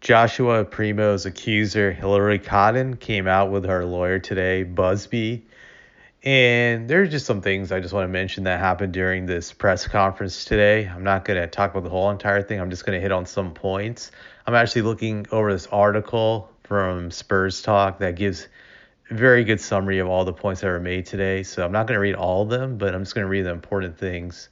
Joshua Primo's accuser, Hillary Cotton, came out with her lawyer today, Busby. And there are just some things I just want to mention that happened during this press conference today. I'm not going to talk about the whole entire thing. I'm just going to hit on some points. I'm actually looking over this article from Spurs Talk that gives a very good summary of all the points that were made today. So I'm not going to read all of them, but I'm just going to read the important things.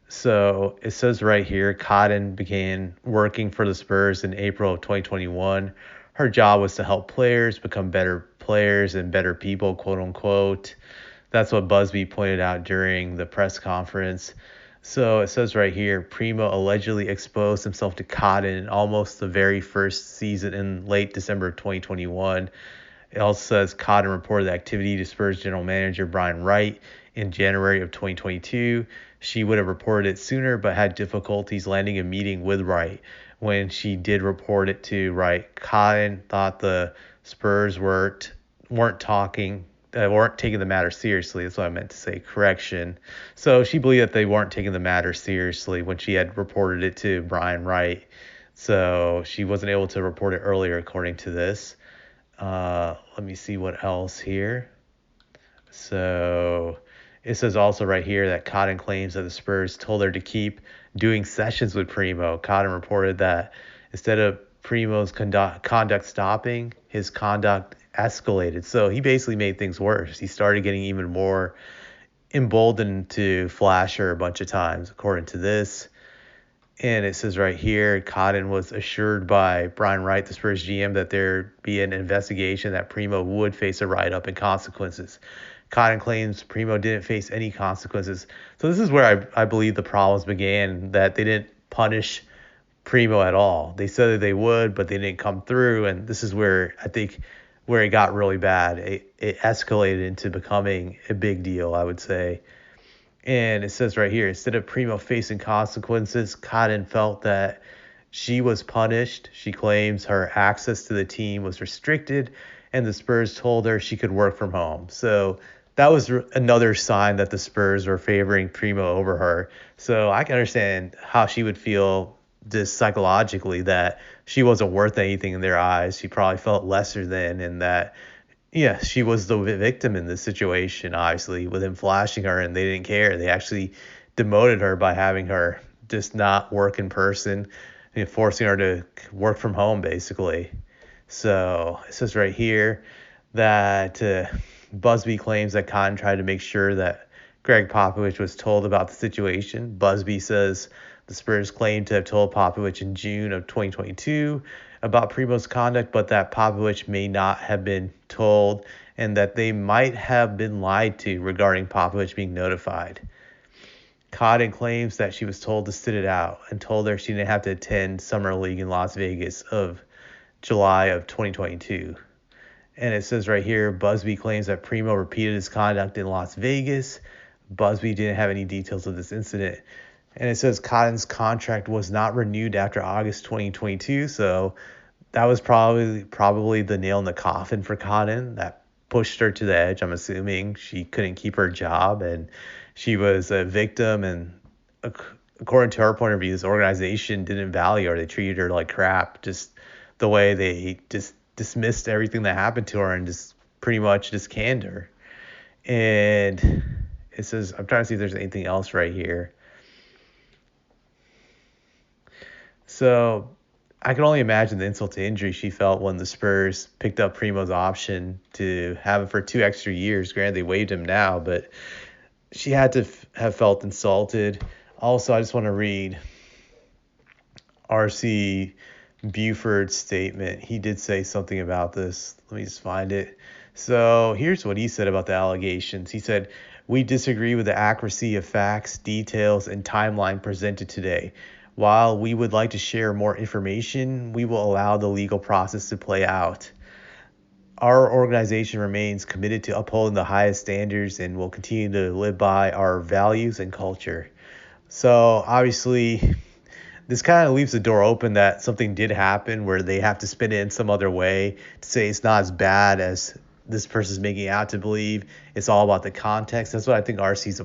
So it says right here, Cotton began working for the Spurs in April of 2021. Her job was to help players become better players and better people, quote unquote. That's what Busby pointed out during the press conference. So it says right here, Primo allegedly exposed himself to Cotton in almost the very first season in late December of 2021. It also says Cotton reported the activity to Spurs general manager Brian Wright in January of 2022. She would have reported it sooner, but had difficulties landing a meeting with Wright. When she did report it to Wright, Cotton thought the Spurs weren't taking the matter seriously. That's what I meant to say. Correction. So she believed that they weren't taking the matter seriously when she had reported it to Brian Wright. So she wasn't able to report it earlier, according to this. Let me see what else here. So it says also right here that Cotton claims that the Spurs told her to keep doing sessions with Primo. Cotton reported that instead of Primo's conduct stopping, his conduct escalated. So he basically made things worse. He started getting even more emboldened to flash her a bunch of times, according to this. And it says right here, Cotton was assured by Brian Wright, the Spurs GM, that there'd be an investigation, that Primo would face a write-up and consequences. Cotton claims Primo didn't face any consequences. So this is where I believe the problems began, that they didn't punish Primo at all. They said that they would, but they didn't come through. And this is where I think where it got really bad. It escalated into becoming a big deal, I would say. And it says right here, instead of Primo facing consequences, Cotton felt that she was punished. She claims her access to the team was restricted, and the Spurs told her she could work from home. So that was another sign that the Spurs were favoring Primo over her. So I can understand how she would feel just psychologically, that she wasn't worth anything in their eyes. She probably felt lesser than, and that yeah, she was the victim in this situation, obviously, with him flashing her, and they didn't care. They actually demoted her by having her just not work in person and forcing her to work from home, basically. So it says right here that Busby claims that Cotton tried to make sure that Greg Popovich was told about the situation. Busby says the Spurs claimed to have told Popovich in June of 2022 about Primo's conduct, but that Popovich may not have been told, and that they might have been lied to regarding Popovich being notified. Cotton claims that she was told to sit it out and told her she didn't have to attend Summer League in Las Vegas of July of 2022. And it says right here, Busby claims that Primo repeated his conduct in Las Vegas. Busby didn't have any details of this incident. And it says Cotton's contract was not renewed after August 2022. So that was probably the nail in the coffin for Cotton. That pushed her to the edge. I'm assuming she couldn't keep her job, and she was a victim. And according to her point of view, this organization didn't value her. They treated her like crap. Just the way they just dismissed everything that happened to her and just pretty much just canned her. And it says, I'm trying to see if there's anything else right here. So I can only imagine the insult to injury she felt when the Spurs picked up Primo's option to have him for 2 extra years. Granted, they waived him now, but she had to have felt insulted. Also, I just want to read R.C. Buford's statement. He did say something about this. Let me just find it. So here's what he said about the allegations. He said, "We disagree with the accuracy of facts, details, and timeline presented today. While we would like to share more information, we will allow the legal process to play out. Our organization remains committed to upholding the highest standards and will continue to live by our values and culture." So obviously, this kind of leaves the door open that something did happen where they have to spin it in some other way to say it's not as bad as this person's making out to believe. It's all about the context. That's what I think RC's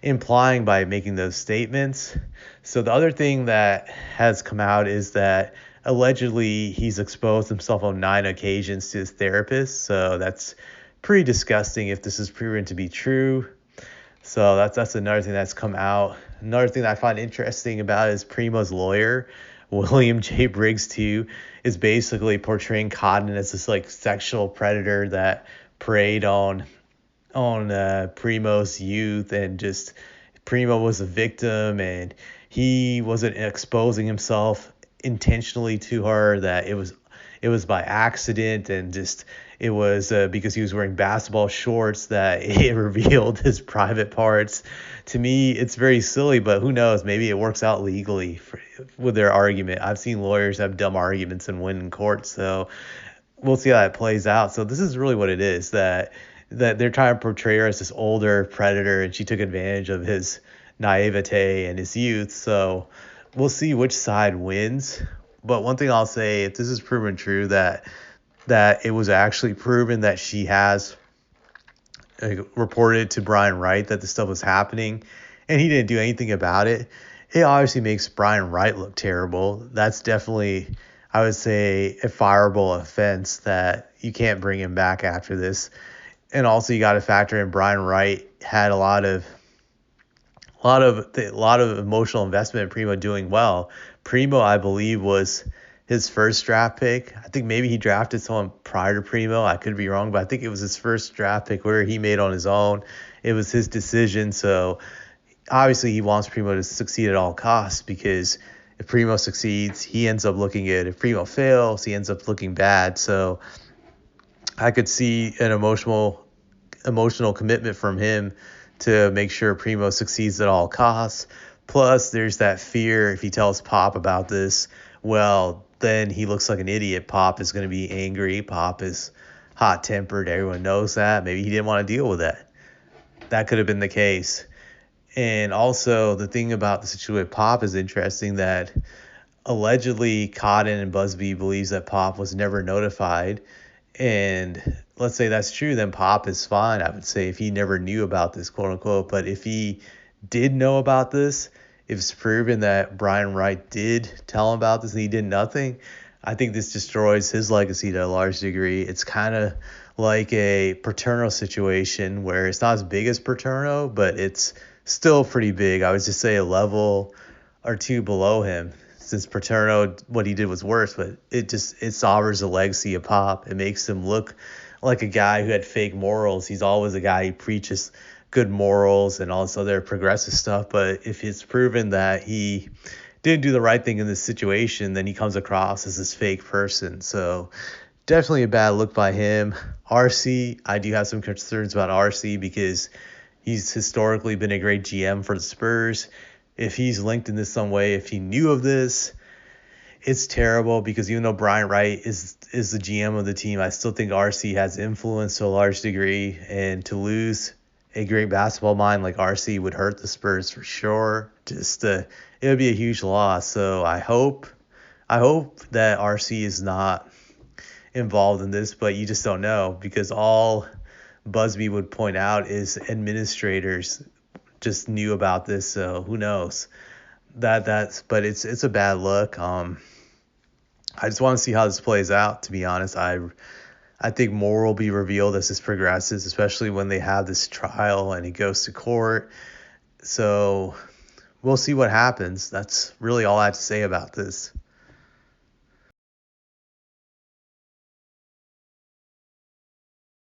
implying by making those statements. So the other thing that has come out is that allegedly he's exposed himself on 9 occasions to his therapist. So that's pretty disgusting if this is proven to be true. So that's another thing that's come out. Another thing that I find interesting about is Primo's lawyer, William J. Briggs too, is basically portraying Cotton as this like sexual predator that preyed on Primo's youth, and just Primo was a victim and he wasn't exposing himself intentionally to her, that it was by accident, and just it was because he was wearing basketball shorts that it revealed his private parts. To me, it's very silly, but who knows? Maybe it works out legally with their argument. I've seen lawyers have dumb arguments and win in court, so we'll see how that plays out. So this is really what it is, that they're trying to portray her as this older predator, and she took advantage of his naivete and his youth. So we'll see which side wins. But one thing I'll say, if this is proven true, that it was actually proven that she has reported to Brian Wright that this stuff was happening, and he didn't do anything about it, it obviously makes Brian Wright look terrible. That's definitely, I would say, a fireable offense that you can't bring him back after this. And also you got to factor in Brian Wright had a lot of emotional investment in Primo doing well. Primo, I believe, was his first draft pick. I think maybe he drafted someone prior to Primo. I could be wrong, but I think it was his first draft pick where he made on his own. It was his decision. So obviously he wants Primo to succeed at all costs, because if Primo succeeds, he ends up looking good. If Primo fails, he ends up looking bad. So I could see an emotional commitment from him to make sure Primo succeeds at all costs. Plus, there's that fear if he tells Pop about this, well, then he looks like an idiot. Pop is going to be angry. Pop is hot-tempered. Everyone knows that. Maybe he didn't want to deal with that. That could have been the case. And also, the thing about the situation with Pop is interesting, that allegedly Cotton and Busby believes that Pop was never notified. And let's say that's true, then Pop is fine, I would say, if he never knew about this, quote unquote. But if he did know about this, if it's proven that Brian Wright did tell him about this and he did nothing, I think this destroys his legacy to a large degree. It's kind of like a Paterno situation where it's not as big as Paterno, but it's still pretty big. I would just say a level or two below him. Since Paterno, what he did was worse, but it sours the legacy of Pop. It makes him look like a guy who had fake morals. He's always a guy who preaches good morals and all this other progressive stuff. But if it's proven that he didn't do the right thing in this situation, then he comes across as this fake person. So definitely a bad look by him. RC, I do have some concerns about RC because he's historically been a great GM for the Spurs. If he's linked in this some way, if he knew of this, it's terrible, because even though Brian Wright is the GM of the team, I still think RC has influence to a large degree, and to lose a great basketball mind like RC would hurt the Spurs for sure. It would be a huge loss. So I hope that RC is not involved in this, but you just don't know, because all Busby would point out is administrators just knew about this, so who knows? But it's a bad look. I just want to see how this plays out, to be honest. I think more will be revealed as this progresses, especially when they have this trial and it goes to court. So we'll see what happens. That's really all I have to say about this.